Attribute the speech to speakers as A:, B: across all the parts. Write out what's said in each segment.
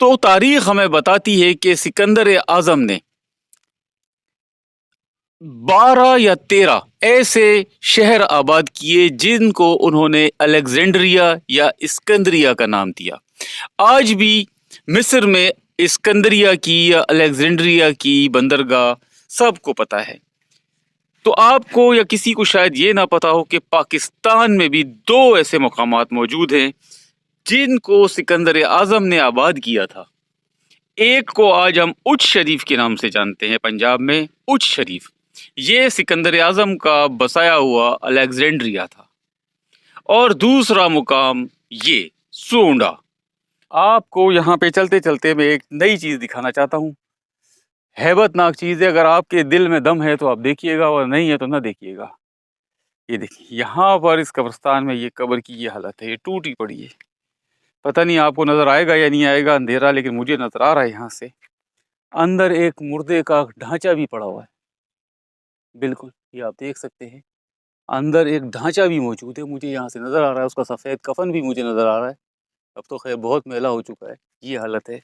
A: تو तारीख हमें बताती है कि सिकंदर आजम ने 12 या 13 ऐसे शहर आबाद किए जिनको उन्होंने अलेक्जेंड्रिया या इस्कंदरिया का नाम दिया। आज भी मिस्र में इस्कंदरिया की या अलेक्जेंड्रिया की बंदरगाह सबको पता है। तो आपको या किसी को शायद ये ना पता हो कि पाकिस्तान में भी दो ऐसे मकामात मौजूद हैं जिनको सिकंदर आजम ने आबाद किया था। एक को आज हम उच शरीफ के नाम से जानते हैं, पंजाब में उच शरीफ, ये सिकंदर आजम का बसाया हुआ अलेक्जेंड्रिया था। और दूसरा मुकाम ये सोंडा। आपको यहाँ पे चलते चलते मैं एक नई चीज़ दिखाना चाहता हूँ, हैबतनाक चीज़ है। अगर आपके दिल में दम है तो आप देखिएगा, और नहीं है तो ना देखिएगा। ये देखिए, यहाँ पर इस कब्रिस्तान में ये कब्र की ये हालत है, ये टूटी पड़ी है। पता नहीं आपको नज़र आएगा या नहीं आएगा, अंधेरा, लेकिन मुझे नज़र आ रहा है। यहाँ से अंदर एक मुर्दे का ढांचा भी पड़ा हुआ है, बिल्कुल ये आप देख सकते हैं। अंदर एक ढांचा भी मौजूद है, मुझे यहाँ से नज़र आ रहा है। उसका सफ़ेद कफन भी मुझे नज़र आ रहा है। अब तो खैर बहुत मैला हो चुका है, ये हालत है।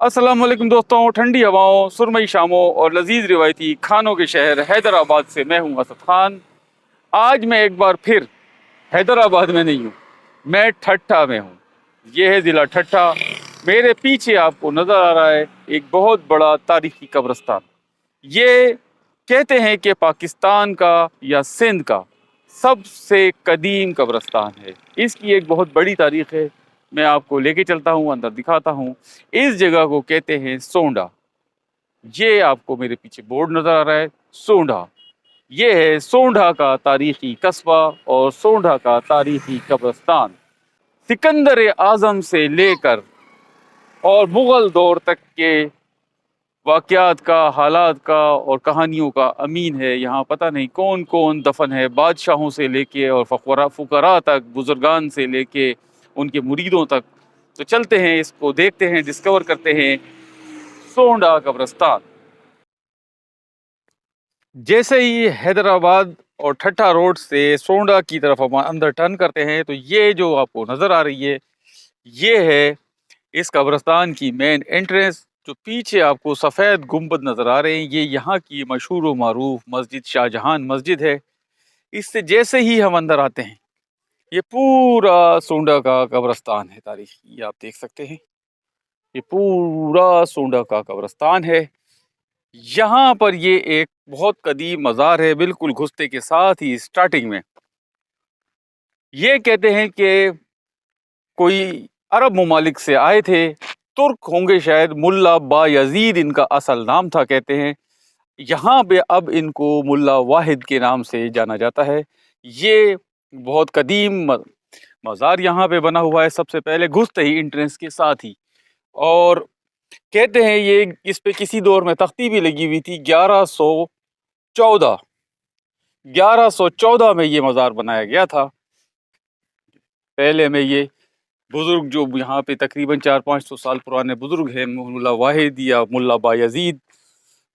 A: अस्सलाम वालेकुम दोस्तों, ठंडी हवाओं, सुरमई शामों और लजीज रिवायती खानों के शहर हैदराबाद से मैं हूँ असद खान। आज मैं एक बार फिर हैदराबाद में नहीं हूँ, मैं ठट्ठा में हूँ। ये है ज़िला ठट्ठा। मेरे पीछे आपको नज़र आ रहा है एक बहुत बड़ा तारीखी कब्रिस्तान। ये कहते हैं कि पाकिस्तान का या सिंध का सबसे कदीम कब्रिस्तान है। इसकी एक बहुत बड़ी तारीख़ है, मैं आपको लेके चलता हूँ, अंदर दिखाता हूँ। इस जगह को कहते हैं सोंडा। ये आपको मेरे पीछे बोर्ड नज़र आ रहा है, सोंडा। ये है सोंडा का तारीख़ी कस्बा और सोंडा का तारीख़ी कब्रिस्तान। सिकंदर आज़म से लेकर और मुग़ल दौर तक के वाक़यात का, हालात का और कहानियों का अमीन है। यहाँ पता नहीं कौन कौन दफन है, बादशाहों से लेके और फ़ुक़रा तक, बुज़ुर्गान से लेके उनके मुरीदों तक। तो चलते हैं, इसको देखते हैं, डिस्कवर करते हैं सोंडा कब्रिस्तान। जैसे ही हैदराबाद और ठट्ठा रोड से सोंडा की तरफ हम अंदर टर्न करते हैं तो ये जो आपको नज़र आ रही है, ये है इस कब्रिस्तान की मेन एंट्रेंस। जो पीछे आपको सफ़ेद गुंबद नज़र आ रहे हैं, ये यहाँ की मशहूर व मारूफ मस्जिद शाहजहान मस्जिद है। इससे जैसे ही हम अंदर आते हैं, ये पूरा सोंडा का कब्रिस्तान है तारीखी। ये आप देख सकते हैं, ये पूरा सोंडा का कब्रिस्तान है। यहाँ पर ये एक बहुत कदीम मज़ार है। बिल्कुल घुसते के साथ ही स्टार्टिंग में ये कहते हैं कि कोई अरब ममालिक से आए थे, तुर्क होंगे शायद, मुल्ला बा यजीद इनका असल नाम था कहते हैं। यहाँ पे अब इनको मुल्ला वाहिद के नाम से जाना जाता है। ये बहुत कदीम मज़ार यहाँ पे बना हुआ है, सबसे पहले घुसते ही एंट्रेंस के साथ ही। और कहते हैं ये इस पे किसी दौर में तख्ती भी लगी हुई थी। 1114 में ये मज़ार बनाया गया था। पहले में ये बुज़ुर्ग जो यहाँ पे तकरीबन 400-500 साल पुराने बुज़ुर्ग हैं, मुल्ला वाहिद या मुल्ला बायज़ीद,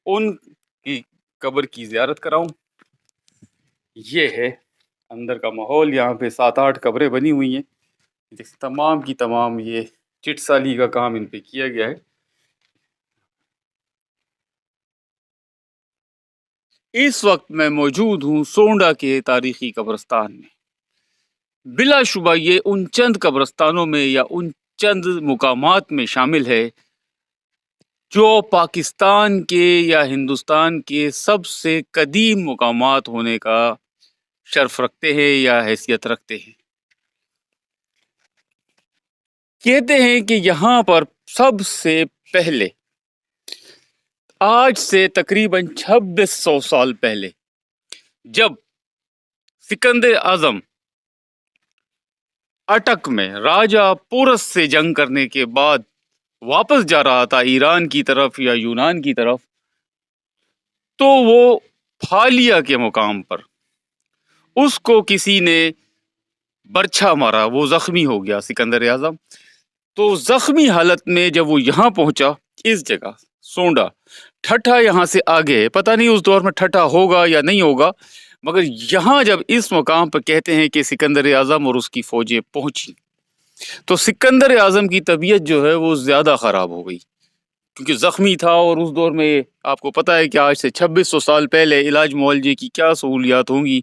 A: उनकी कब्र की ज़ियारत कराऊं। ये है अंदर का माहौल। यहाँ पे 7-8 कब्रें बनी हुई हैं, तमाम की तमाम ये चिट साली का काम इन पे किया गया है। इस वक्त मैं मौजूद हूँ सोंडा के तारीखी कब्रिस्तान में। बिलाशुबा ये उन चंद कब्रिस्तानों में या उन चंद मुकामात में शामिल है जो पाकिस्तान के या हिंदुस्तान के सबसे कदीम मुकामात होने का शर्फ रखते हैं या हैसियत रखते हैं। कहते हैं कि यहाँ पर सबसे पहले, आज से तकरीबन 2600 साल पहले, जब सिकंदर आजम अटक में राजा पुरस से जंग करने के बाद वापस जा रहा था ईरान की तरफ या यूनान की तरफ, तो वो फालिया के मुकाम पर उसको किसी ने बरछा मारा, वो जख्मी हो गया सिकंदर आजम। तो जख्मी हालत में जब वो यहाँ पहुंचा, इस जगह सोंडा, ठट्ठा यहाँ से आगे है, पता नहीं उस दौर में ठट्ठा होगा या नहीं होगा, मगर यहाँ जब इस मुकाम पर कहते हैं कि सिकंदर आजम और उसकी फौजें पहुंची, تو सिकंदर आजम की तबीयत जो है वो ज़्यादा ख़राब हो गई, क्योंकि ज़ख्मी था और उस दौर में आपको पता है कि आज से 2600 साल पहले इलाज मुआलजे की क्या सहूलियात होंगी।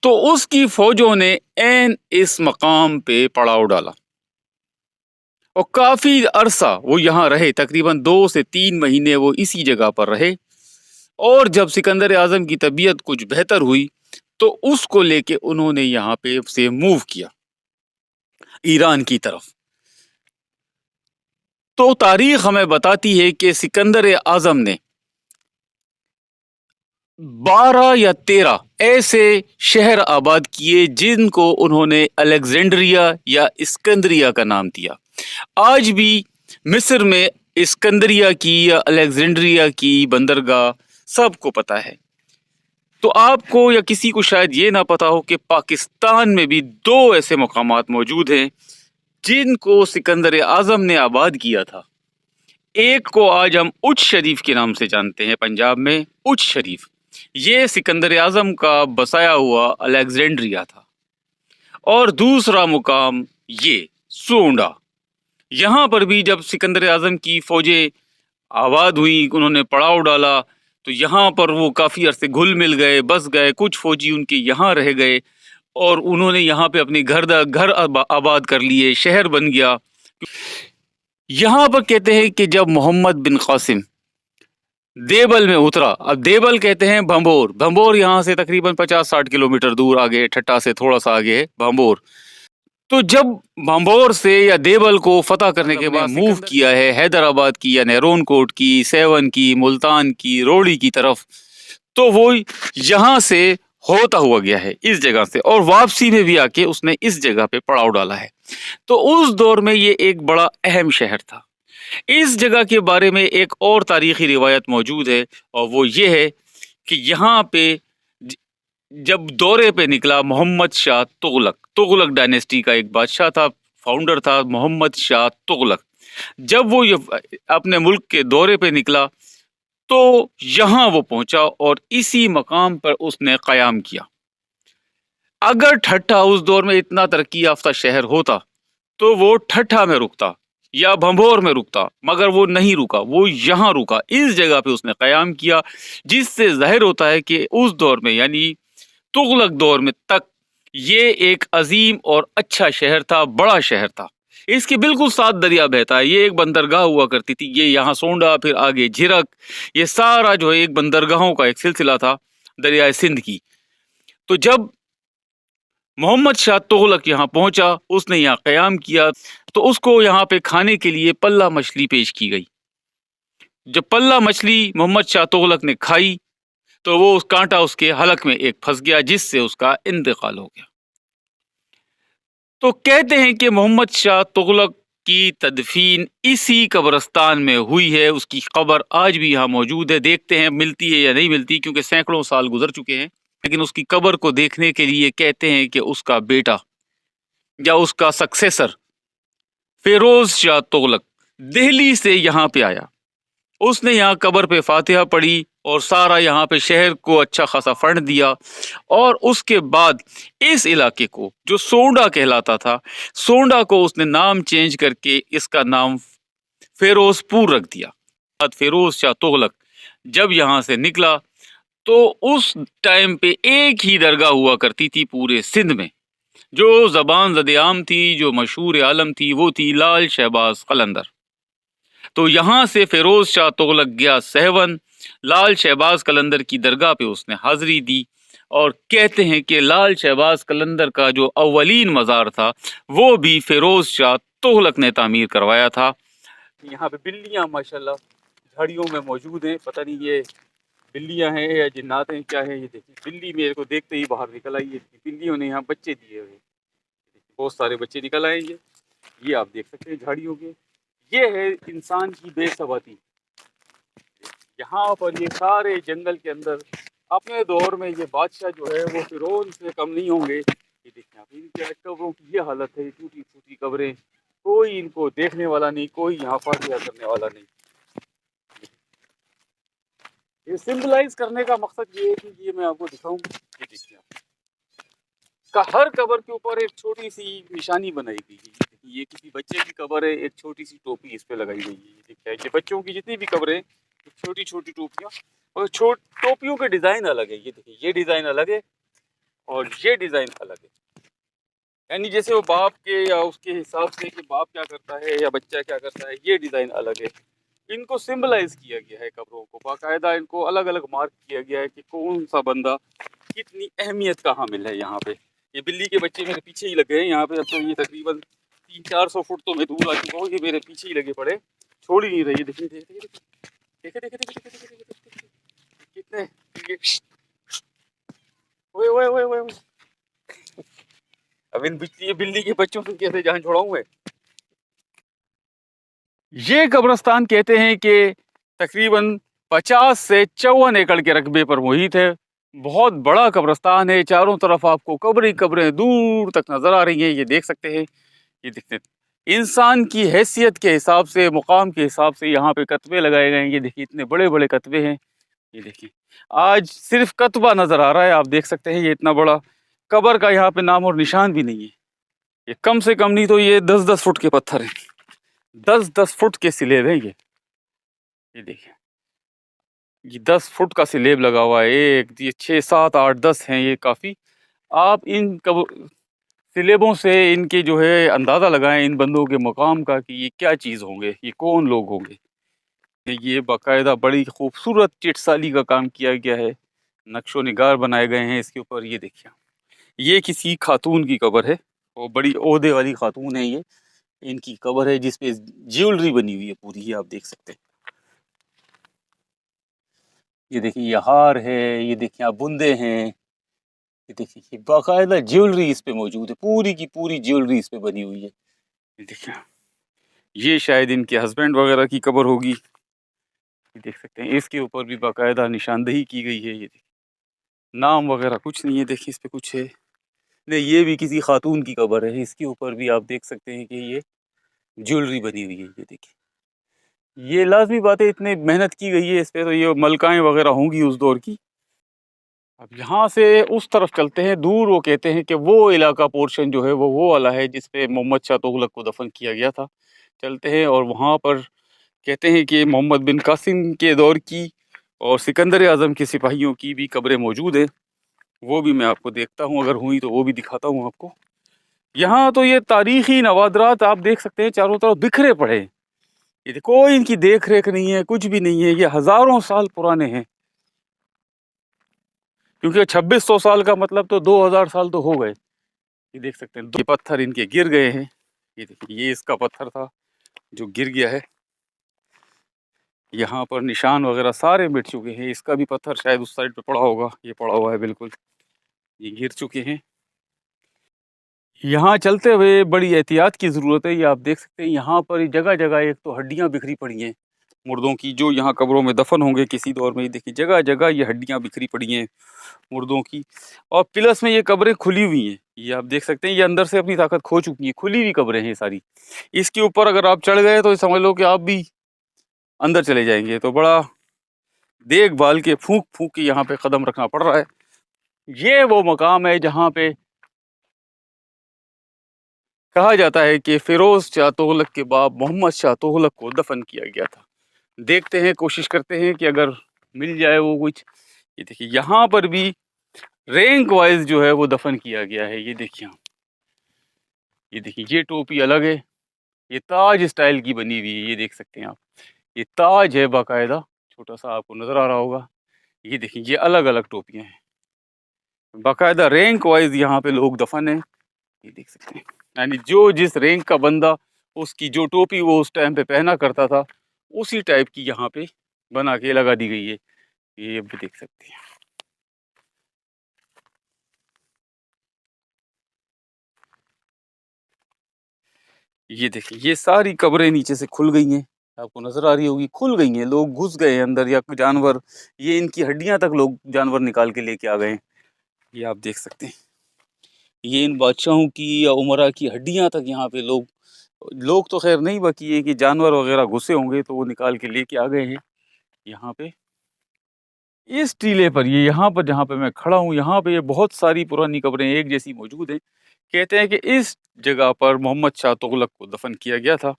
A: तो उसकी फ़ौजों ने ऐन इस मकाम पे पड़ाव डाला और काफ़ी अरसा वो यहाँ रहे, तकरीबन 2 से 3 महीने वो इसी जगह पर रहे। और जब सिकंदर आजम की तबीयत कुछ बेहतर हुई तो उसको लेके उन्होंने यहाँ पे से मूव किया ईरान की तरफ। तो तारीख हमें बताती है कि सिकंदर आजम ने 12 या 13 ऐसे शहर आबाद किए जिनको उन्होंने अलेक्जेंड्रिया या इस्कंदरिया का नाम दिया। आज भी मिस्र में इस्कंदरिया की या अलेक्जेंड्रिया की बंदरगाह सबको पता है। तो आपको या किसी को शायद ये ना पता हो कि पाकिस्तान में भी 2 ऐसे मकामात मौजूद हैं जिनको सिकंदर आजम ने आबाद किया था। एक को आज हम उच शरीफ के नाम से जानते हैं, पंजाब में उच शरीफ, ये सिकंदर आजम का बसाया हुआ अलेक्जेंड्रिया था। और दूसरा मुकाम ये सोंडा, यहाँ पर भी जब सिकंदर आजम की फौजें आबाद हुई, उन्होंने पड़ाव डाला, तो यहाँ पर वो काफ़ी अरसे घुल मिल गए, बस गए। कुछ फौजी उनके यहाँ रह गए और उन्होंने यहाँ पे अपने घर आबाद कर लिए, शहर बन गया। यहाँ पर कहते हैं कि जब मोहम्मद बिन कासिम देवल में उतरा, अब देवल कहते हैं भंबोर, भंबोर यहाँ से तकरीबन 50-60 किलोमीटर दूर आगे, ठट्टा से थोड़ा सा आगे है भंबोर। तो जब भंबोर से या देवल को फतह करने के बाद मूव किया है हैदराबाद की या नेरोन कोट की, सेवन की, मुल्तान की, रोड़ी की तरफ, तो वो यहाँ से होता हुआ गया है इस जगह से, और वापसी में भी आके उसने इस जगह पे पड़ाव डाला है। तो उस दौर में ये एक बड़ा अहम शहर था। इस जगह के बारे में एक और तारीखी रिवायत मौजूद है और वो ये है कि यहाँ पे जब दौरे पे निकला मोहम्मद शाह तुगलक, तुगलक डायनेस्टी का एक बादशाह था, फाउंडर था मोहम्मद शाह तुगलक। जब वो अपने मुल्क के दौरे पे निकला तो यहाँ वो पहुंचा और इसी मकाम पर उसने क़याम किया। अगर ठट्ठा उस दौर में इतना तरक्की याफ्ता शहर होता तो वो ठट्ठा में रुकता या भंबोर में रुकता, मगर वो नहीं रुका, वो यहाँ रुका, इस जगह पे उसने क़याम किया, जिससे जाहिर होता है कि उस दौर में यानी तुगलक दौर में तक ये एक अजीम और अच्छा शहर था, बड़ा शहर था। इसके बिल्कुल साथ दरिया बहता है, ये एक बंदरगाह हुआ करती थी, ये यहाँ सोंडा, फिर आगे झिरक, ये सारा जो है एक बंदरगाहों का एक सिलसिला था दरिया सिंध की। तो जब मोहम्मद शाह तुगलक यहाँ पहुंचा, उसने यहाँ क़याम किया, तो उसको यहाँ पे खाने के लिए पल्ला मछली पेश की गई। जब पल्ला मछली मोहम्मद शाह तुगलक ने खाई तो वो उस कांटा उसके हलक में एक फंस गया, जिससे उसका इंतकाल हो गया। तो कहते हैं कि मोहम्मद शाह तुगलक की तदफीन इसी कब्रिस्तान में हुई है। उसकी कब्र आज भी यहाँ मौजूद है, देखते हैं मिलती है या नहीं मिलती, क्योंकि सैकड़ों साल गुजर चुके हैं। लेकिन उसकी कब्र को देखने के लिए कहते हैं कि उसका बेटा या उसका सक्सेसर फिरोज शाह तुगलक दिल्ली से यहाँ पे आया, उसने यहाँ कब्र पे फातिहा पढ़ी और सारा यहाँ पे शहर को अच्छा खासा फंड दिया, और उसके बाद इस इलाके को जो सोंडा कहलाता था, सोंडा को उसने नाम चेंज करके इसका नाम फिरोजपुर रख दिया। फिरोज शाह तुगलक जब यहाँ से निकला तो उस टाइम पे एक ही दरगाह हुआ करती थी पूरे सिंध में, जो ज़बान ज़द-ए-आम थी, जो मशहूर आलम थी, वो थी लाल शहबाज कलंदर। तो यहाँ से फिरोज शाह तुगलक गया सहवन, लाल शहबाज कलंदर की दरगाह पे उसने हाजिरी दी, और कहते हैं कि लाल शहबाज कलंदर का जो अव्वलीन मज़ार था वो भी फिरोज शाह तुगलक ने तामीर करवाया था। यहाँ पे बिल्लियाँ माशाल्लाह झाड़ियों में मौजूद हैं, पता नहीं ये बिल्लियाँ हैं या जिन्नात हैं क्या है। ये देखिए बिल्ली मेरे को देखते ही बाहर निकल आई है, बिल्लियों ने यहाँ बच्चे दिए हुए, बहुत सारे बच्चे निकल आए। ये आप देख सकते हैं झाड़ियों के। ये है इंसान की बेसवाती। यहाँ पर ये सारे जंगल के अंदर अपने दौर में ये बादशाह जो है वो फिरौन से कम नहीं होंगे। ये देखिए आप इनके कब्रों की ये हालत है, टूटी फूटी कब्रें, कोई इनको देखने वाला नहीं, कोई यहाँ फातिहा करने वाला नहीं। ये सिंबलाइज करने का मकसद ये है कि ये मैं आपको दिखाऊं। ये देखिए का हर कब्र के ऊपर एक छोटी सी निशानी बनाई गई है। ये किसी बच्चे की कब्र है, एक छोटी सी टोपी इस पे लगाई गई है। ये देखिए ये बच्चों की जितनी भी कब्रें हैं, छोटी छोटी टोपियाँ, और टोपियों के डिज़ाइन अलग है। ये देखिए ये डिज़ाइन अलग है और ये डिज़ाइन अलग है। यानी जैसे वो बाप के या उसके हिसाब से कि बाप क्या करता है या बच्चा क्या करता है, ये डिज़ाइन अलग है। इनको सिंबलाइज किया गया है कब्रों को, बाकायदा इनको अलग अलग मार्क किया गया है कि कौन सा बंदा कितनी अहमियत का हामिल है। यहाँ पे ये बिल्ली के बच्चे मेरे पीछे ही लगे हैं यहाँ पे। अब तो ये तकरीबन 300-400 फुट तो मैं दूर आ चुका हूँ, ये मेरे पीछे ही लगे पड़े, छोड़ ही नहीं रही। देखिए देखिए देखिए देखिए देखिए कितने ओए ओए ओए ओए। अब इन बिल्ली के बच्चों से कैसे जान छुड़ाऊं मैं। ये कब्रिस्तान कहते हैं कि तकरीबन 50 से 54 एकड़ के रकबे पर मुहित है। बहुत बड़ा कब्रिस्तान है, चारों तरफ आपको कब्रें कब्रें दूर तक नजर आ रही हैं। ये देख सकते हैं, ये देखते इंसान की हैसियत के हिसाब से, मुकाम के हिसाब से यहाँ पे कतबे लगाए गए हैं। ये देखिए इतने बड़े बड़े कतबे हैं। ये देखिए आज सिर्फ कतबा नजर आ रहा है, आप देख सकते हैं। ये इतना बड़ा कब्र का यहाँ पे नाम और निशान भी नहीं है। ये कम से कम नहीं तो ये 10-10 फुट के पत्थर हैं, 10-10 फुट के स्लेब है ये देखिए ये 10 फुट का स्लेब लगा हुआ है। एक ये 6-7-8-10 हैं, ये काफ़ी। आप इन स्लेबों से इनके जो है अंदाज़ा लगाएं इन बंदों के मकाम का कि ये क्या चीज़ होंगे, ये कौन लोग होंगे। ये बाकायदा बड़ी खूबसूरत चिटसाली का काम किया गया है, नक्शो निगार बनाए गए हैं इसके ऊपर। ये देखिए ये किसी खातून की कब्र है, वो बड़ी ओहदे वाली खातून है। ये इनकी कब्र है जिसपे ज्वेलरी बनी हुई है पूरी, ये आप देख सकते हैं। ये देखिए ये हार है, ये देखिए आप बुंदे हैं, ये देखिए ये बाकायदा ज्वेलरी इस पे मौजूद है, पूरी की पूरी ज्वेलरी इस पे बनी हुई है। ये देखिए ये शायद इनके हस्बैंड वगैरह की कब्र होगी। ये देख सकते हैं इसके ऊपर भी बाकायदा निशानदही की गई है। ये देखिए नाम वगैरह कुछ नहीं है, देखिए इस पे कुछ है नहीं। ये भी किसी खातून की कब्र है, इसके ऊपर भी आप देख सकते हैं कि ये ज्वेलरी बनी हुई है। ये देखिए ये लाजमी बात है, इतने मेहनत की गई है इस पे, तो ये मलकाएं वगैरह होंगी उस दौर की। अब यहाँ से उस तरफ चलते हैं दूर। वो कहते हैं कि वो इलाका पोर्शन जो है वो वाला है जिस पे मोहम्मद शाह तुगलक को दफन किया गया था। चलते हैं और वहाँ पर कहते हैं कि मोहम्मद बिन कासिम के दौर की और सिकंदर आज़म के सिपाहियों की भी कब्रें मौजूद हैं। वो भी मैं आपको देखता हूँ, अगर हुई तो वो भी दिखाता हूँ आपको। यहाँ तो ये तारीखी नवादरात आप देख सकते हैं चारों तरफ बिखरे पड़े हैं। ये कोई इनकी देख रेख नहीं है, कुछ भी नहीं है। ये हज़ारों साल पुराने हैं, क्योंकि 2600 साल का मतलब तो 2000 साल तो हो गए। ये देख सकते हैं ये पत्थर इनके गिर गए हैं। ये देखिए ये इसका पत्थर था जो गिर गया है। यहाँ पर निशान वगैरह सारे मिट चुके हैं। इसका भी पत्थर शायद उस साइड पे पड़ा होगा, ये पड़ा हुआ है बिल्कुल, ये गिर चुके हैं। यहाँ चलते हुए बड़ी एहतियात की ज़रूरत है। ये आप देख सकते हैं यहाँ पर जगह जगह एक तो हड्डियाँ बिखरी पड़ी हैं मुर्दों की, जो यहाँ कब्रों में दफन होंगे किसी दौर में। ये देखिए जगह जगह ये हड्डियाँ बिखरी पड़ी हैं मुर्दों की। और प्लस में ये कब्रें खुली हुई हैं, ये आप देख सकते हैं। ये अंदर से अपनी ताकत खो चुकी हैं, खुली हुई कब्रें हैं सारी। इसके ऊपर अगर आप चढ़ गए तो समझ लो कि आप भी अंदर चले जाएंगे। तो बड़ा देखभाल के फूंक फूंक के यहाँ पे कदम रखना पड़ रहा है। ये वो मकाम है जहाँ पे कहा जाता है कि फिरोज शाह तुगलक के बाप मोहम्मद शाह तुगलक को दफन किया गया था। देखते हैं, कोशिश करते हैं कि अगर मिल जाए वो कुछ। ये देखिए यहाँ पर भी रैंक वाइज जो है वो दफन किया गया है। ये देखिए ये देखिए ये टोपी अलग है, ये ताज स्टाइल की बनी हुई है। ये देख सकते हैं आप, ये ताज है बाकायदा, छोटा सा आपको नजर आ रहा होगा। ये देखिए ये अलग अलग टोपियां हैं, बाकायदा रैंक वाइज यहाँ पे लोग दफन है। ये देख सकते हैं, यानी जो जिस रैंक का बंदा, उसकी जो टोपी वो उस टाइम पे पहना करता था, उसी टाइप की यहाँ पे बना के लगा दी गई है। ये भी देख सकते हैं। ये देखिए ये सारी कब्रें नीचे से खुल गई हैं, आपको नजर आ रही होगी, खुल गई हैं। लोग घुस गए हैं अंदर, या जानवर, ये इनकी हड्डियां तक लोग जानवर निकाल के लेके आ गए हैं। ये आप देख सकते हैं, ये इन बादशाहों की या उमरा की हड्डियां तक यहाँ पे लोग तो खैर नहीं, बाकी ये कि जानवर वगैरह घुसे होंगे तो वो निकाल के लेके आ गए हैं यहाँ पे। इस टीले पर, ये यहाँ पर जहाँ पे मैं खड़ा हूँ, यहाँ पे ये बहुत सारी पुरानी कब्रें एक जैसी मौजूद हैं। कहते हैं कि इस जगह पर मोहम्मद शाह तुगलक को दफन किया गया था।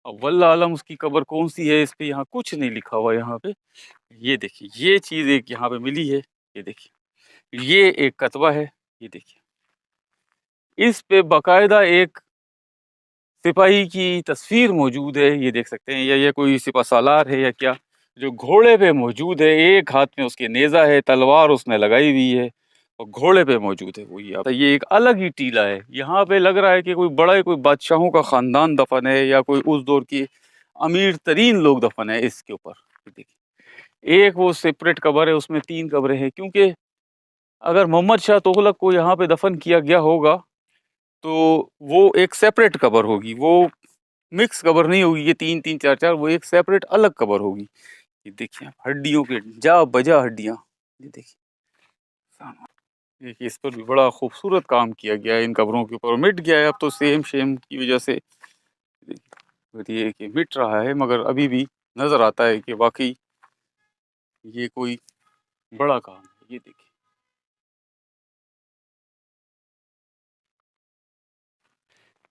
A: अब वल्लाह आलम उसकी कब्र कौन सी है, इस पे यहाँ कुछ नहीं लिखा हुआ यहाँ पे। ये देखिए, ये चीज़ एक यहाँ पे मिली है, ये देखिए, ये एक कतबा है, ये देखिए, इस पे बाकायदा एक सिपाही की तस्वीर मौजूद है, ये देख सकते हैं, या ये कोई सिपा सालार है या क्या, जो घोड़े पे मौजूद है, एक हाथ में उसके नेज़ा है, तलवार उसने लगाई हुई है और घोड़े पे मौजूद है वो। ये एक अलग ही टीला है, यहाँ पे लग रहा है कि कोई बड़ा कोई बादशाहों का ख़ानदान दफन है या कोई उस दौर की अमीर तरीन लोग दफन है इसके ऊपर। देखिए, एक वो सेपरेट कब्र है, उसमें 3 कब्रें हैं, क्योंकि अगर मोहम्मद शाह तुगलक को यहाँ पे दफन किया गया होगा तो वो एक सेपरेट कब्र होगी, वो मिक्स कब्र नहीं होगी, ये 3-3 4-4, वो एक सेपरेट अलग कब्र होगी। ये देखिए, हड्डियों के जा बजा हड्डियाँ, ये देखिए, देखिए, इस पर भी बड़ा खूबसूरत काम किया गया है इन कब्रों के ऊपर। मिट गया है अब तो सेम शेम की वजह से, ये कि मिट रहा है, मगर अभी भी नज़र आता है कि वाकई ये कोई बड़ा काम है। ये देखिए,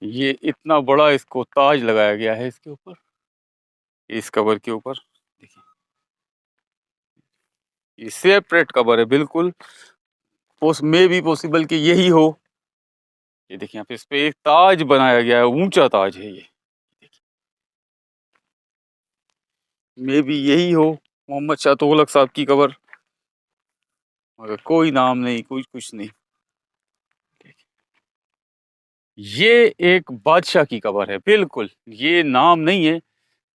A: ये इतना बड़ा इसको ताज लगाया गया है इसके ऊपर, इस कब्र के ऊपर। देखिए, ये सेपरेट कब्र है बिल्कुल, पोस में भी पॉसिबल कि यही हो। ये देखिए, यहाँ पे इस पे एक ताज बनाया गया है, ऊंचा ताज है ये, में भी यही हो मोहम्मद शाह तुगलक साहब की कब्र, मगर कोई नाम नहीं, कोई कुछ नहीं। ये एक बादशाह की कब्र है बिल्कुल, ये नाम नहीं है,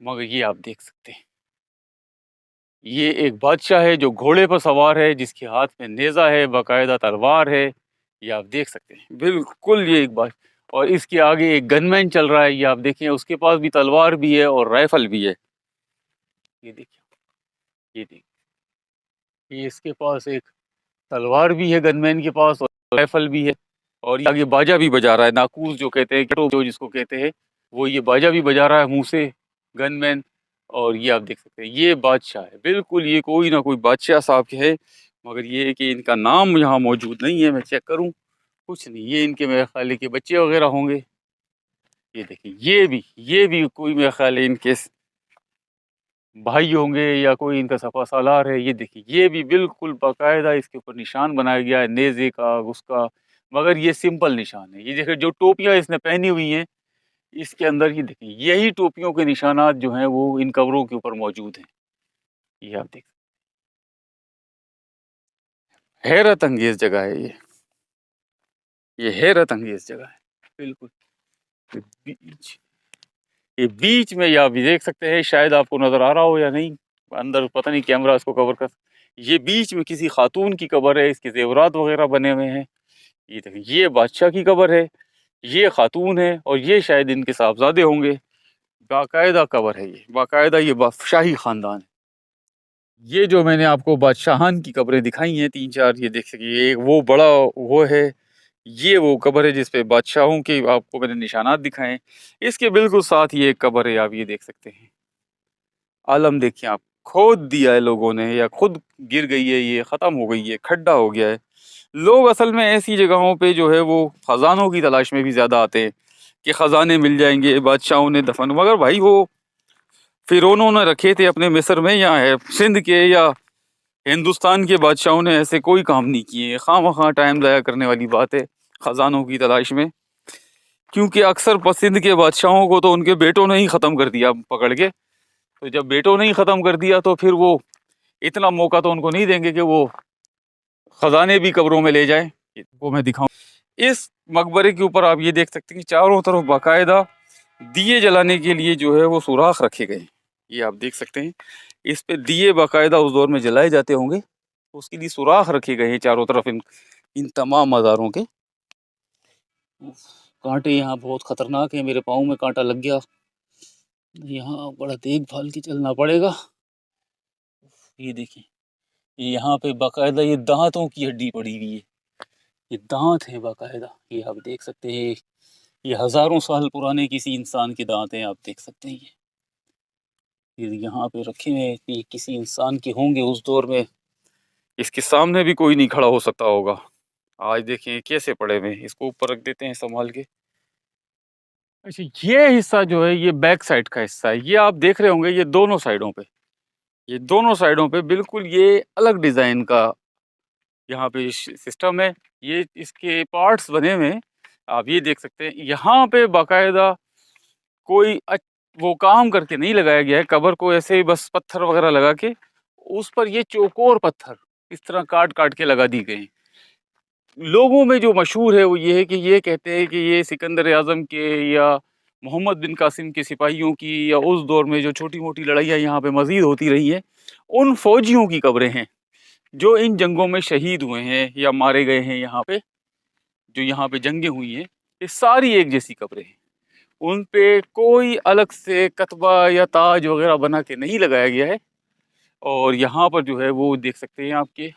A: मगर ये आप देख सकते हैं, ये एक बादशाह है जो घोड़े पर सवार है, जिसके हाथ में नेज़ा है, बाकायदा तलवार है, ये आप देख सकते हैं बिल्कुल, ये एक बात। और इसके आगे एक गनमैन चल रहा है, ये आप देखें, उसके पास भी तलवार भी है और राइफल भी है। ये देखिए, ये देखिए, ये इसके पास एक तलवार भी है गनमैन के पास और राइफल भी है, और ये आगे बाजा भी बजा रहा है, नाकूस जो कहते हैं, जो जिसको कहते हैं, वो ये बाजा भी बजा रहा है मुंह से, गनमैन। और ये आप देख सकते हैं, ये बादशाह है बिल्कुल, ये कोई ना कोई बादशाह साहब के है, मगर ये है कि इनका नाम यहाँ मौजूद नहीं है। मैं चेक करूँ, कुछ नहीं, ये इनके मेरे ख्याल है कि बच्चे वगैरह होंगे। ये देखिए, ये भी कोई मेरे ख्याल है इनके भाई होंगे या कोई इनका सफ़ा सालार है। ये देखिए, ये भी बिल्कुल बाकायदा इसके ऊपर निशान बनाया गया है, नेज़े का, उसका, मगर ये सिंपल निशान है। ये देखिए, जो टोपियाँ इसने पहनी हुई हैं, इसके अंदर ये देखिए, यही टोपियों के निशानात जो हैं वो इन कब्रों के ऊपर मौजूद हैं। ये आप देख, हैरत अंगेज़ जगह है ये हैरत अंगेज़ जगह है, बिल्कुल। ये बीच ये बीच में, ये आप भी देख सकते हैं, शायद आपको नज़र आ रहा हो या नहीं, अंदर पता नहीं कैमरा इसको कवर कर, ये बीच में किसी खातून की कब्र है, इसके ज़ेवरात वगैरह बने हुए हैं। ये देखिए, ये बादशाह की कब्र है, ये खातून है और ये शायद इनके साहबजादे होंगे। बाकायदा कब्र है ये, बाकायदा ये शाही ख़ानदान है। ये जो मैंने आपको बादशाहान की कब्रें दिखाई हैं 3-4, ये देख सकिए, एक वो बड़ा वो है, ये वो कब्र है जिस पे बादशाहों के आपको मैंने निशानात दिखाए हैं। इसके बिल्कुल साथ ये एक कब्र है, आप ये देख सकते हैं। आलम देखिए आप, खोद दिया है लोगों ने या खुद गिर गई है, ये ख़त्म हो गई है, खड्डा हो गया है। लोग असल में ऐसी जगहों पे जो है वो ख़ज़ानों की तलाश में भी ज़्यादा आते हैं कि ख़ज़ाने मिल जाएंगे, बादशाहों ने दफन, मगर भाई वो फ़िरौनों ने रखे थे अपने मिस्र में, या है सिंध के या हिंदुस्तान के बादशाहों ने ऐसे कोई काम नहीं किए। खामखा टाइम ज़ाया करने वाली बात है ख़ज़ानों की तलाश में, क्योंकि अक्सर सिंध के बादशाहों को तो उनके बेटों ने ही ख़त्म कर दिया पकड़ के। तो जब बेटों ने ही ख़त्म कर दिया तो फिर वो इतना मौका तो उनको नहीं देंगे कि वो खजाने भी कब्रों में ले जाएं। वो मैं दिखाऊं, इस मकबरे के ऊपर आप ये देख सकते हैं कि चारों तरफ बाकायदा दिए जलाने के लिए जो है वो सुराख रखे गए हैं। ये आप देख सकते हैं, इस पे दिए बाकायदा उस दौर में जलाए जाते होंगे, उसके लिए सुराख रखे गए हैं चारों तरफ इन इन तमाम मज़ारों के। कांटे यहाँ बहुत खतरनाक है, मेरे पाँव में कांटा लग गया, यहाँ बड़ा देखभाल के चलना पड़ेगा। ये देखिए, यहाँ पे बाकायदा ये दांतों की हड्डी पड़ी हुई है, ये दांत हैं बाकायदा, ये आप देख सकते हैं, ये हज़ारों साल पुराने किसी इंसान के दांत हैं, आप देख सकते हैं। ये यहाँ पे रखे हुए हैं, ये किसी इंसान के होंगे उस दौर में, इसके सामने भी कोई नहीं खड़ा हो सकता होगा। آج دیکھیں کیسے پڑے ہوئے ہیں، اس کو اوپر رکھ دیتے ہیں سنبھال کے۔ اچھا یہ حصہ جو ہے یہ بیک سائڈ کا حصہ ہے، یہ آپ دیکھ رہے ہوں گے، یہ دونوں سائڈوں پہ، یہ دونوں سائڈوں پہ بالکل یہ الگ ڈیزائن کا یہاں پہ سسٹم ہے۔ یہ اس کے پارٹس بنے ہوئے ہیں، آپ یہ دیکھ سکتے ہیں۔ یہاں پہ باقاعدہ کوئی وہ کام کر کے نہیں لگایا گیا ہے قبر کو، ایسے ہی بس پتھر وغیرہ لگا کے اس پر یہ چوکور پتھر اس طرح کاٹ کاٹ کے لگا دی گئے ہیں۔ لوگوں میں جو مشہور ہے وہ یہ ہے کہ یہ کہتے ہیں کہ یہ سکندر اعظم کے یا محمد بن قاسم کے سپاہیوں کی یا اس دور میں جو چھوٹی موٹی لڑائیاں یہاں پہ مزید ہوتی رہی ہیں ان فوجیوں کی قبریں ہیں جو ان جنگوں میں شہید ہوئے ہیں یا مارے گئے ہیں۔ یہاں پہ جو یہاں پہ جنگیں ہوئی ہیں یہ ساری ایک جیسی قبریں ہیں، ان پہ کوئی الگ سے کتبہ یا تاج وغیرہ بنا کے نہیں لگایا گیا ہے۔ اور یہاں پر جو ہے وہ دیکھ سکتے ہیں آپ کے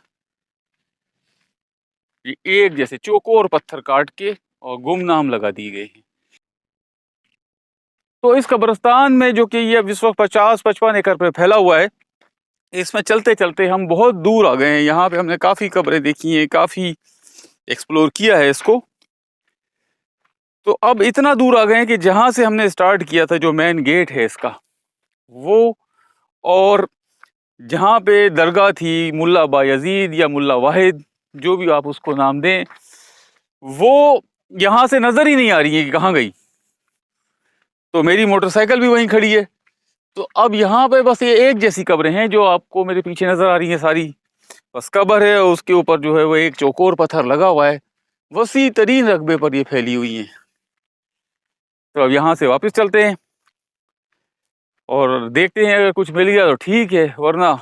A: یہ ایک جیسے چوکور پتھر کاٹ کے اور گمنام لگا دیے گئے ہیں۔ تو اس قبرستان میں جو کہ یہ اس وقت 50-55 ایکڑ پہ پھیلا ہوا ہے، اس میں چلتے چلتے ہم بہت دور آ گئے ہیں۔ یہاں پہ ہم نے کافی قبریں دیکھی ہیں، کافی ایکسپلور کیا ہے اس کو۔ تو اب اتنا دور آ گئے ہیں کہ جہاں سے ہم نے اسٹارٹ کیا تھا جو مین گیٹ ہے اس کا وہ، اور جہاں پہ درگاہ تھی ملا بایزید یا ملا واحد جو بھی آپ اس کو نام دیں، وہ یہاں سے نظر ہی نہیں آ رہی ہے کہ کہاں گئی۔ تو میری موٹر سائیکل بھی وہیں کھڑی ہے۔ تو اب یہاں پہ بس یہ ایک جیسی قبریں ہیں جو آپ کو میرے پیچھے نظر آ رہی ہیں ساری، بس قبر ہے، اس کے اوپر جو ہے وہ ایک چوکور پتھر لگا ہوا ہے، وسیع ترین رقبے پر یہ پھیلی ہوئی ہیں۔ تو اب یہاں سے واپس چلتے ہیں اور دیکھتے ہیں اگر کچھ مل گیا تو ٹھیک ہے، ورنہ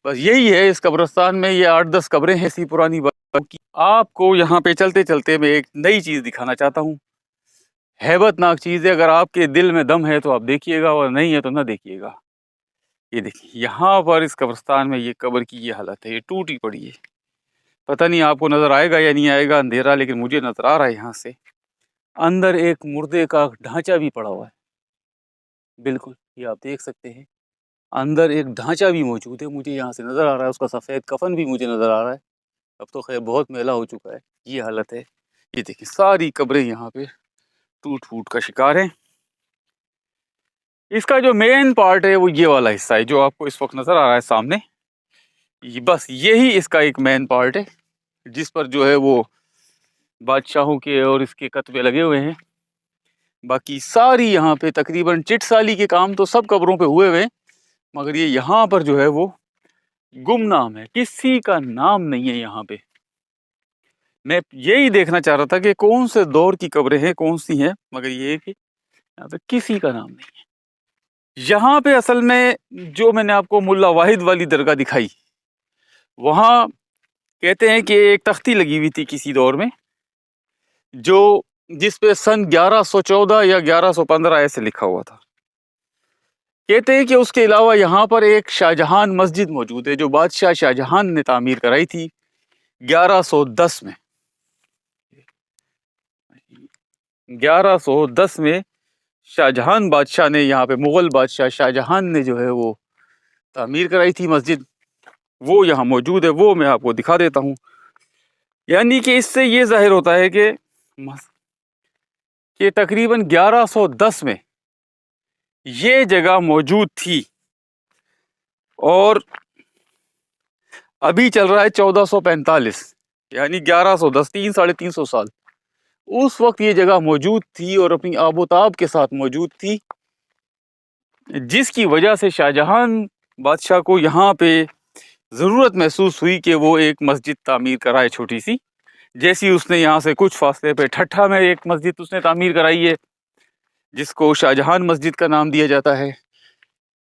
A: بس یہی ہے اس قبرستان میں۔ یہ 8-10 قبریں ہیں ایسی پرانی کی۔ آپ کو یہاں پہ چلتے چلتے میں ایک نئی چیز دکھانا چاہتا ہوں، ہیبت ناک چیز ہے۔ اگر آپ کے دل میں دم ہے تو آپ دیکھیے گا، اور نہیں ہے تو نہ دیکھیے گا۔ یہ دیکھیے یہاں پر اس قبرستان میں یہ قبر کی یہ حالت ہے، یہ ٹوٹی پڑی ہے۔ پتہ نہیں آپ کو نظر آئے گا یا نہیں آئے گا، اندھیرا، لیکن مجھے نظر آ رہا ہے یہاں سے۔ اندر ایک مردے کا ڈھانچہ بھی پڑا ہوا ہے، بالکل یہ آپ دیکھ سکتے ہیں۔ اندر ایک ڈھانچہ بھی موجود ہے، مجھے یہاں سے نظر آ رہا ہے، اس کا سفید کفن بھی مجھے نظر آ رہا ہے۔ اب تو خیر بہت میلا ہو چکا ہے، یہ حالت ہے۔ یہ دیکھیں ساری قبریں یہاں پہ ٹوٹ پھوٹ کا شکار ہیں۔ اس کا جو مین پارٹ ہے وہ یہ والا حصہ ہے جو آپ کو اس وقت نظر آ رہا ہے سامنے، بس یہی اس کا ایک مین پارٹ ہے جس پر جو ہے وہ بادشاہوں کے اور اس کے کتبے لگے ہوئے ہیں۔ باقی ساری یہاں پہ تقریباً چٹ سالی کے کام تو سب قبروں پہ ہوئے ہوئے ہیں، مگر یہ یہاں پر جو ہے وہ گمنام ہے، کسی کا نام نہیں ہے یہاں پہ۔ میں یہی دیکھنا چاہ رہا تھا کہ کون سے دور کی قبریں ہیں، کون سی ہیں، مگر یہ ہے کہ یہاں پہ کسی کا نام نہیں ہے۔ یہاں پہ اصل میں جو میں نے آپ کو ملا واحد والی درگاہ دکھائی، وہاں کہتے ہیں کہ ایک تختی لگی ہوئی تھی کسی دور میں، جو جس پہ سن 1114 یا 1115 ایسے لکھا ہوا تھا۔ کہتے ہیں کہ اس کے علاوہ یہاں پر ایک شاہ جہان مسجد موجود ہے جو بادشاہ شاہ جہان نے تعمیر کرائی تھی 1110 میں۔ 1110 میں شاہ جہان بادشاہ نے، یہاں پہ مغل بادشاہ شاہ جہان نے جو ہے وہ تعمیر کرائی تھی مسجد، وہ یہاں موجود ہے، وہ میں آپ کو دکھا دیتا ہوں۔ یعنی کہ اس سے یہ ظاہر ہوتا ہے کہ تقریباً 1110 میں یہ جگہ موجود تھی، اور ابھی چل رہا ہے 1445، یعنی 1110، 300-350 سال اس وقت یہ جگہ موجود تھی اور اپنی آب و تاب کے ساتھ موجود تھی، جس کی وجہ سے شاہ جہان بادشاہ کو یہاں پہ ضرورت محسوس ہوئی کہ وہ ایک مسجد تعمیر کرائے چھوٹی سی، جیسی اس نے یہاں سے کچھ فاصلے پہ ٹھٹھا میں ایک مسجد اس نے تعمیر کرائی ہے جس کو شاہ جہان مسجد کا نام دیا جاتا ہے۔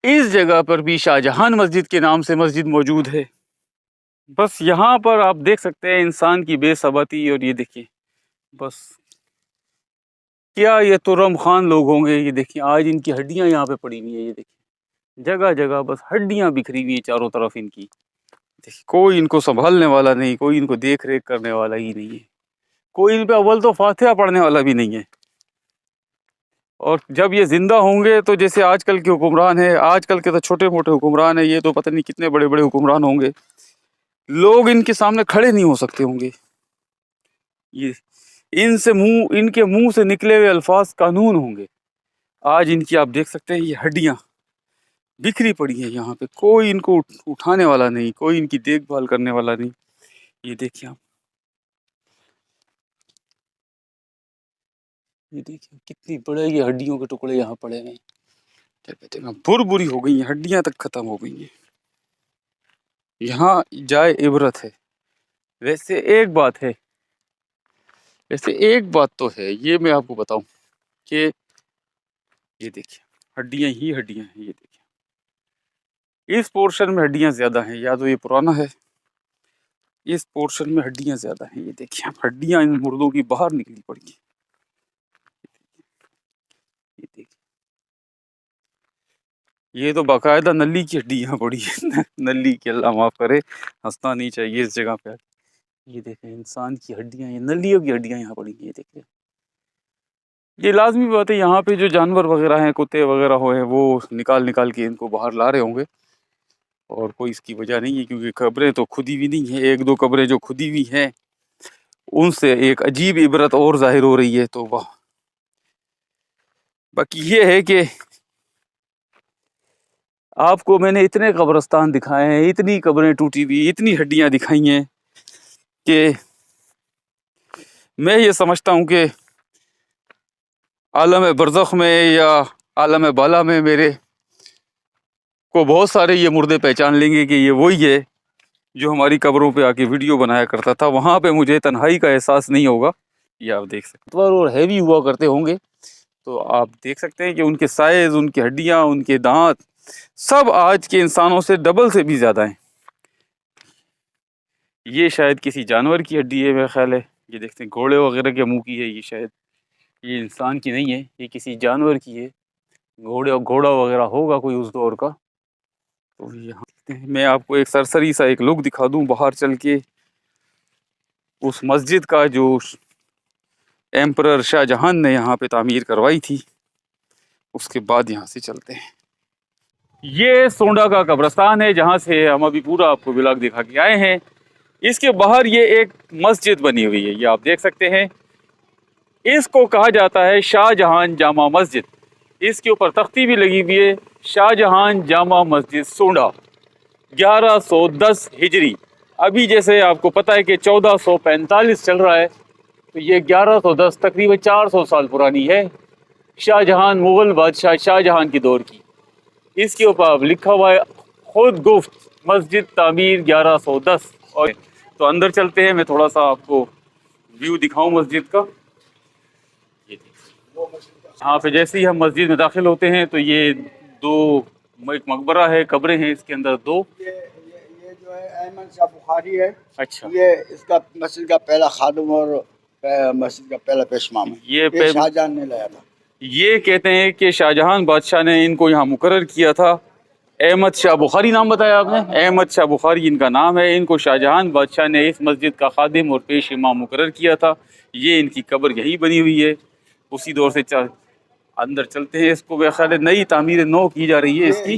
A: اس جگہ پر بھی شاہ جہان مسجد کے نام سے مسجد موجود ہے۔ بس یہاں پر آپ دیکھ سکتے ہیں انسان کی بے ثباتی، اور یہ دیکھیں بس کیا یہ ترم خان لوگ ہوں گے۔ یہ دیکھیں آج ان کی ہڈیاں یہاں پہ پڑی ہوئی ہیں، یہ دیکھیں جگہ جگہ بس ہڈیاں بکھری ہوئی ہیں چاروں طرف ان کی۔ دیکھیں کوئی ان کو سنبھالنے والا نہیں، کوئی ان کو دیکھ ریکھ کرنے والا ہی نہیں ہے، کوئی ان پہ اول تو فاتحہ پڑھنے والا بھی نہیں ہے۔ اور جب یہ زندہ ہوں گے تو جیسے آج کل کے حکمران ہیں، آج کل کے تو چھوٹے موٹے حکمران ہیں، یہ تو پتہ نہیں کتنے بڑے بڑے حکمران ہوں گے، لوگ ان کے سامنے کھڑے نہیں ہو سکتے ہوں گے۔ ये ان के मुंह से निकले हुए अल्फाज कानून होंगे। आज इनकी आप देख सकते हैं ये हड्डियां बिखरी पड़ी हैं यहाँ पे, कोई इनको उठाने वाला नहीं, कोई इनकी देखभाल करने वाला नहीं। ये देखिए आप, ये देखिए कितनी बड़े ये हड्डियों के टुकड़े यहाँ पड़े हैं। क्या कहते हैं, बुरी हो गई हैं, हड्डियां तक खत्म हो गई हैं। यहाँ जाए इबरत है। वैसे एक बात है, वैसे एक बात तो है, ये मैं आपको बताऊं कि ये देखिए हड्डियां ही हड्डियां हैं। ये देखिए इस पोर्शन में हड्डियां ज्यादा हैं, या तो ये पुराना है, इस पोर्शन में हड्डियां ज्यादा हैं। ये देखिए हड्डियां इन मुर्दों की बाहर निकली पड़ी हैं। ये देखिए ये तो बाकायदा नली की हड्डी यहाँ पड़ी है। नली की, अल्लाह माफ करे, हंसना नहीं चाहिए इस जगह पे। ये देखें इंसान की हड्डियां, ये नलियों की हड्डियां यहाँ पड़ी हैं। ये देखिए ये लाजमी बात है, यहाँ पे जो जानवर वगैरह हैं, कुत्ते वगैरह हो हैं, वो निकाल निकाल के इनको बाहर ला रहे होंगे, और कोई इसकी वजह नहीं है, क्योंकि कब्रें तो खुदी हुई नहीं है। एक दो कब्रें जो खुदी हुई हैं उनसे एक अजीब इबरत और जाहिर हो रही है। तो वाह, बाकी ये है कि आपको मैंने इतने कब्रस्तान दिखाए हैं, इतनी कब्रें टूटी हुई, इतनी हड्डियां दिखाई हैं कि मैं ये समझता हूँ कि आलम बरज़ख में या आलम बाला में मेरे को बहुत सारे ये मुर्दे पहचान लेंगे कि ये वही है जो हमारी कब्रों पे आके वीडियो बनाया करता था। वहाँ पे मुझे तन्हाई का एहसास नहीं होगा। ये आप देख सकते हैं, और हैवी हुआ करते होंगे, तो आप देख सकते हैं कि उनके साइज, उनकी हड्डियाँ, उनके दांत सब आज के इंसानों से डबल से भी ज़्यादा हैं। ये शायद किसी जानवर की हड्डी है मेरा ख्याल है। ये देखते हैं घोड़े वगैरह के मुंह की है ये, शायद ये इंसान की नहीं है, ये किसी जानवर की है। घोड़ा वगैरह होगा कोई उस दौर का। तो यहाँ मैं आपको एक सरसरी सा एक लुक दिखा दूं बाहर चल के उस मस्जिद का जो एम्परर शाहजहां ने यहाँ पे तामीर करवाई थी। उसके बाद यहाँ से चलते हैं। ये सोंडा का कब्रस्तान है जहाँ से हम अभी पूरा आपको व्लॉग दिखा के आए हैं। इसके बाहर ये एक मस्जिद बनी हुई है, ये आप देख सकते हैं। इसको कहा जाता है शाहजहां जामा मस्जिद। इसके ऊपर तख्ती भी लगी हुई है, शाहजहां जामा मस्जिद सोंडा 1110 हिजरी। अभी जैसे आपको पता है कि 1445 चल रहा है, तो ये 1110 तकरीबन 400 साल पुरानी है, शाहजहां मुगल बादशाह शाहजहां की दौर की। इसके ऊपर अब लिखा हुआ है खुद गुफ्त मस्जिद तामीर 1110। और तो अंदर चलते हैं, मैं थोड़ा सा आपको व्यू दिखाऊं मस्जिद का। ये यहाँ पे जैसे ही हम मस्जिद में दाखिल होते हैं तो ये दो एक मकबरा है, कब्रें हैं इसके अंदर दो।
B: ये जो है अहमद शाह बुखारी है।
A: अच्छा,
B: ये इसका मस्जिद का पहला खादम और मस्जिद का पहला पेशमाम है। ये शाहजहां ने लाया था।
A: ये कहते हैं कि शाहजहां बादशाह ने इनको यहाँ मुकर्रर किया था। अहमद शाह बुखारी नाम बताया आपने, अहमद शाह बुखारी इनका नाम है। इनको शाहजहां बादशाह ने इस मस्जिद का खादिम और पेश इमाम मुकर्रर किया था। ये इनकी कब्र यही बनी हुई है, उसी दौर से अंदर चलते हैं। इसको ख्याल नई तामीर नौ की जा रही है इसकी।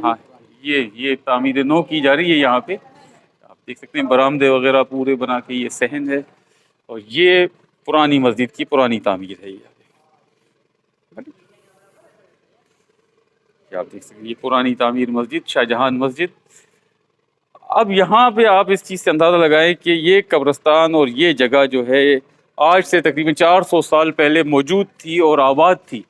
A: हाँ, ये तामीर नौ की जा रही है यहाँ पे। आप देख सकते हैं बरामदे वगैरह पूरे बना के, ये सहन है, और ये पुरानी मस्जिद की पुरानी तामीर है। ये आप देख सकते हैं, ये पुरानी तामीर मस्जिद शाहजहां मस्जिद। अब यहाँ पे आप इस चीज़ से अंदाज़ा लगाएं कि ये कब्रस्तान और ये जगह जो है आज से तकरीबन 400 साल पहले मौजूद थी और आबाद थी,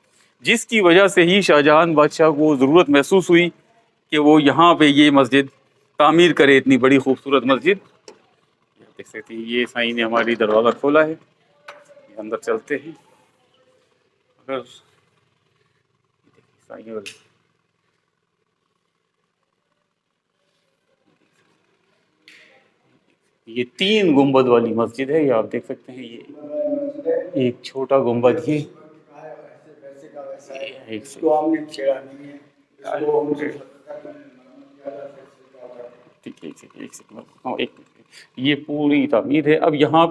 A: जिसकी वजह से ही शाहजहां बादशाह को ज़रूरत महसूस हुई कि वो यहाँ पे ये मस्जिद तामीर करे, इतनी बड़ी खूबसूरत मस्जिद। देख सकते हैं ये साईं ने हमारी दरवाज़ा खोला है, अंदर चलते हैं। अगर साईं ये 3 गुंबद वाली मस्जिद है, ये आप देख सकते हैं। ये एक छोटा गुंबद, ये एक ये पूरी तामीर है। अब यहाँ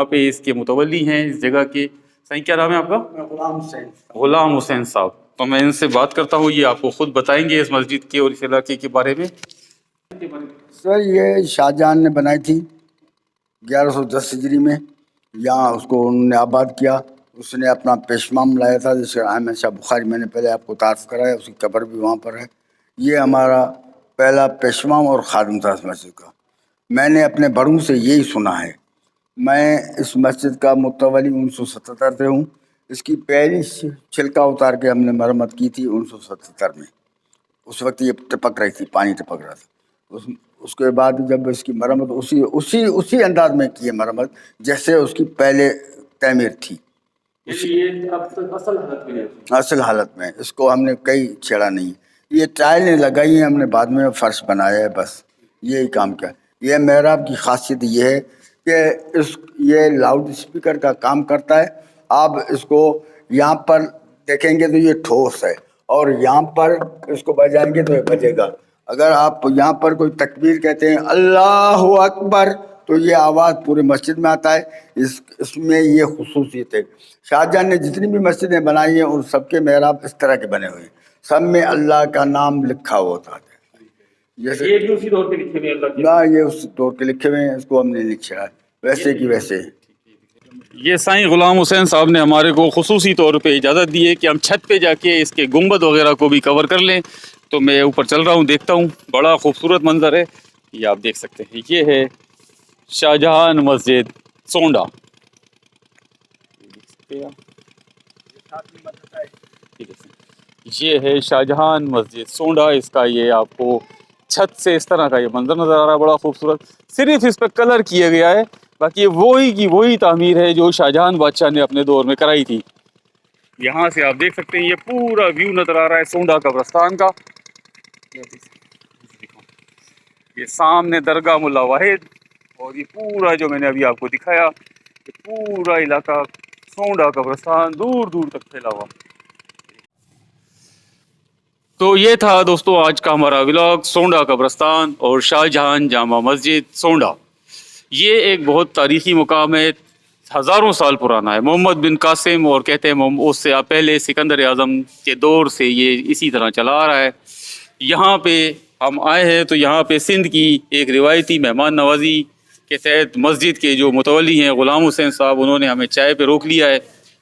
A: पे इसके मुतवल्ली हैं इस जगह के, सही क्या नाम है आपका? गुलाम हुसैन साहब। तो मैं इनसे बात करता हूँ, ये आपको खुद बताएंगे इस मस्जिद के और इस इलाके के बारे में।
B: सर ये शाहजहां ने बनाई थी 1110 ہجری میں یہاں اس کو انہوں نے آباد کیا. اس نے اپنا پیشمام لایا تھا جس کا احمد شاہ بخاری میں نے پہلے آپ کو تعارف کرایا, اس کی قبر بھی وہاں پر ہے. یہ ہمارا پہلا پیشمام اور خادم تھا اس مسجد کا. میں نے اپنے بڑوں سے یہی سنا ہے. میں اس مسجد کا متولی 1977 سے ہوں. اس کی پہلی چھلکا اتار کے ہم نے مرمت کی تھی 1977 میں. اس وقت یہ ٹپک رہی تھی, پانی ٹپک رہا تھا. اس کے بعد جب اس کی مرمت اسی انداز میں کی ہے مرمت جیسے اس کی پہلے تعمیر تھی, اصل حالت میں. اس کو ہم نے کئی چھیڑا نہیں. یہ ٹائلیں لگائی ہیں ہم نے, بعد میں فرش بنایا ہے, بس یہی کام کیا. یہ محراب کی خاصیت یہ ہے کہ یہ لاؤڈ اسپیکر کا کام کرتا ہے. آپ اس کو یہاں پر دیکھیں گے تو یہ ٹھوس ہے, اور یہاں پر اس کو بجائیں گے تو یہ بجے گا. اگر آپ یہاں پر کوئی تکبیر کہتے ہیں اللہ اکبر تو یہ آواز پورے مسجد میں آتا ہے. اس میں یہ خصوصیت ہے. شاہجہاں نے جتنی بھی مسجدیں بنائی ہیں ان سب کے محراب اس طرح کے بنے ہوئے ہیں, سب میں اللہ کا نام لکھا ہوا ہوتا ہے. جیسے یہ بھی اسی دور کے لکھے ہوئے ہیں, نہ یہ اس دور کے لکھے ہوئے ہیں, اس کو ہم نے لکھا ہے ویسے کی ویسے.
A: یہ سائیں غلام حسین صاحب نے ہمارے کو خصوصی طور پہ اجازت دی ہے کہ ہم چھت پہ جا کے اس کے گنبد وغیرہ کو بھی کور کر لیں. تو میں اوپر چل رہا ہوں, دیکھتا ہوں. بڑا خوبصورت منظر ہے, یہ آپ دیکھ سکتے ہیں. یہ ہے شاہجہان مسجد سونڈا. یہ ہے شاہجہان مسجد سونڈا. اس کا یہ آپ کو چھت سے اس طرح کا یہ منظر نظر آ رہا ہے, بڑا خوبصورت. صرف اس پہ کلر کیا گیا ہے, باقی وہی کی وہی تعمیر ہے جو شاہجہان بادشاہ نے اپنے دور میں کرائی تھی. یہاں سے آپ دیکھ سکتے ہیں یہ پورا ویو نظر آ رہا ہے سونڈا قبرستان کا. یہ سامنے درگاہ ملا واحد, اور یہ پورا جو میں نے ابھی آپ کو دکھایا یہ پورا علاقہ سونڈا قبرستان دور دور تک پھیلا ہوا. تو یہ تھا دوستو آج کا ہمارا ولاگ سونڈا قبرستان اور شاہجہان جامع مسجد سونڈا. یہ ایک بہت تاریخی مقام ہے, ہزاروں سال پرانا ہے. محمد بن قاسم اور کہتے ہیں اس سے پہلے سکندر اعظم کے دور سے یہ اسی طرح چلا آ رہا ہے. یہاں پہ ہم آئے ہیں تو یہاں پہ سندھ کی ایک روایتی مہمان نوازی کے تحت مسجد کے جو متولی ہیں غلام حسین صاحب, انہوں نے ہمیں چائے پہ روک لیا ہے.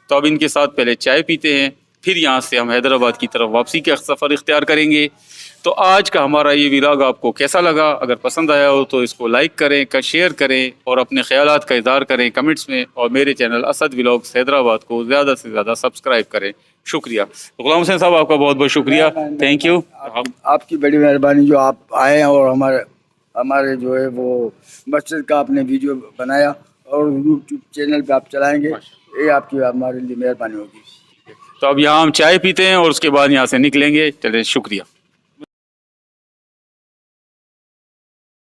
A: تو اب ان کے ساتھ پہلے چائے پیتے ہیں, پھر یہاں سے ہم حیدرآباد کی طرف واپسی کا سفر اختیار کریں گے. تو آج کا ہمارا یہ ولاگ آپ کو کیسا لگا؟ اگر پسند آیا ہو تو اس کو لائک کریں, شیئر کریں, اور اپنے خیالات کا اظہار کریں کمنٹس میں. اور میرے چینل اسد ولاگز حیدرآباد کو زیادہ سے زیادہ سبسکرائب کریں. شکریہ. غلام حسین صاحب آپ کا بہت بہت شکریہ, تھینک یو.
B: آپ کی بڑی مہربانی جو آپ آئے اور ہمارے جو ہے وہ مسجد کا آپ نے ویڈیو بنایا اور یوٹیوب چینل پہ آپ چلائیں گے, یہ آپ کی ہمارے لیے مہربانی ہوگی.
A: تو اب یہاں ہم چائے پیتے ہیں اور اس کے بعد یہاں سے نکلیں گے. چلیں, شکریہ.